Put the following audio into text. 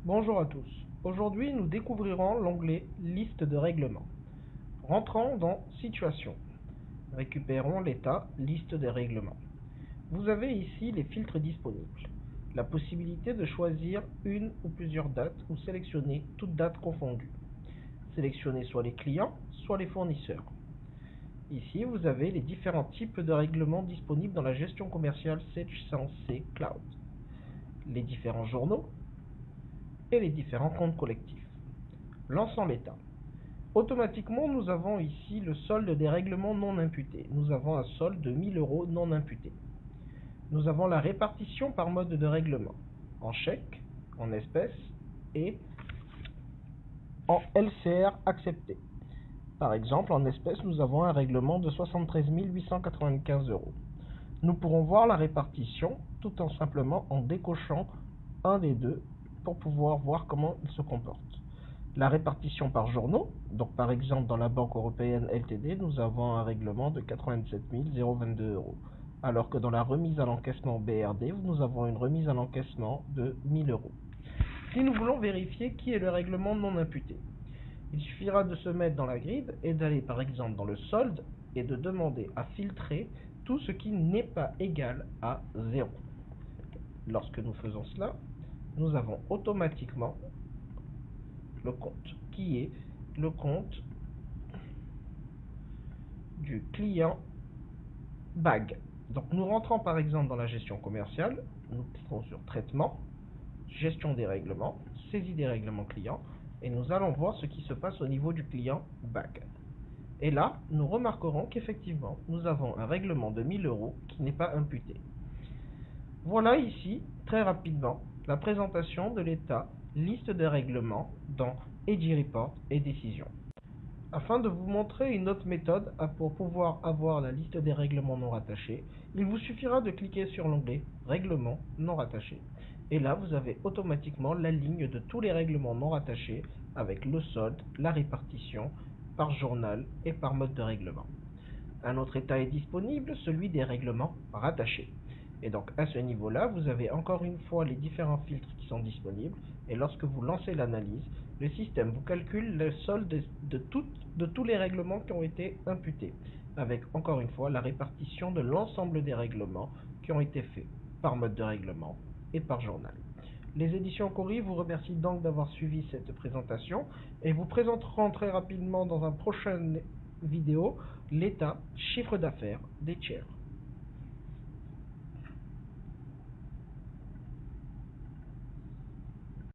Bonjour à tous. Aujourd'hui, nous découvrirons l'onglet Liste de règlements. Rentrons dans Situation. Récupérons l'état Liste des règlements. Vous avez ici les filtres disponibles. La possibilité de choisir une ou plusieurs dates ou sélectionner toutes dates confondues. Sélectionnez soit les clients, soit les fournisseurs. Ici, vous avez les différents types de règlements disponibles dans la gestion commerciale Sage-Sensei Cloud. Les différents journaux et les différents comptes collectifs. Lançons l'état. Automatiquement, nous avons ici le solde des règlements non imputés. Nous avons un solde de 1000 € non imputé. Nous avons la répartition par mode de règlement, en chèque, en espèces et en LCR accepté. Par exemple, en espèces, nous avons un règlement de 73 895 €. Nous pourrons voir la répartition tout en simplement en décochant un des deux pour pouvoir voir comment il se comporte. La répartition par journaux, donc par exemple dans la Banque Européenne Ltd, nous avons un règlement de 87 022 €, alors que dans la remise à l'encaissement BRD, nous avons une remise à l'encaissement de 1000 €. Si nous voulons vérifier qui est le règlement non imputé, il suffira de se mettre dans la grille et d'aller par exemple dans le solde et de demander à filtrer tout ce qui n'est pas égal à 0. Lorsque nous faisons cela, nous avons automatiquement le compte, qui est le compte du client BAG. Donc nous rentrons par exemple dans la gestion commerciale, nous cliquons sur traitement, gestion des règlements, saisie des règlements clients, et nous allons voir ce qui se passe au niveau du client BAG. Et là, nous remarquerons qu'effectivement, nous avons un règlement de 1000 € qui n'est pas imputé. Voilà ici, très rapidement, la présentation de l'état liste de règlements dans Edgy Report et décisions. Afin de vous montrer une autre méthode pour pouvoir avoir la liste des règlements non rattachés, il vous suffira de cliquer sur l'onglet Règlements non rattachés. Et là, vous avez automatiquement la ligne de tous les règlements non rattachés avec le solde, la répartition, par journal et par mode de règlement. Un autre état est disponible, celui des règlements rattachés. Et donc à ce niveau-là, vous avez encore une fois les différents filtres qui sont disponibles. Et lorsque vous lancez l'analyse, le système vous calcule le solde de tous les règlements qui ont été imputés, avec encore une fois la répartition de l'ensemble des règlements qui ont été faits par mode de règlement et par journal. Les éditions Cori vous remercient donc d'avoir suivi cette présentation et vous présenteront très rapidement dans une prochaine vidéo l'état chiffre d'affaires des tiers.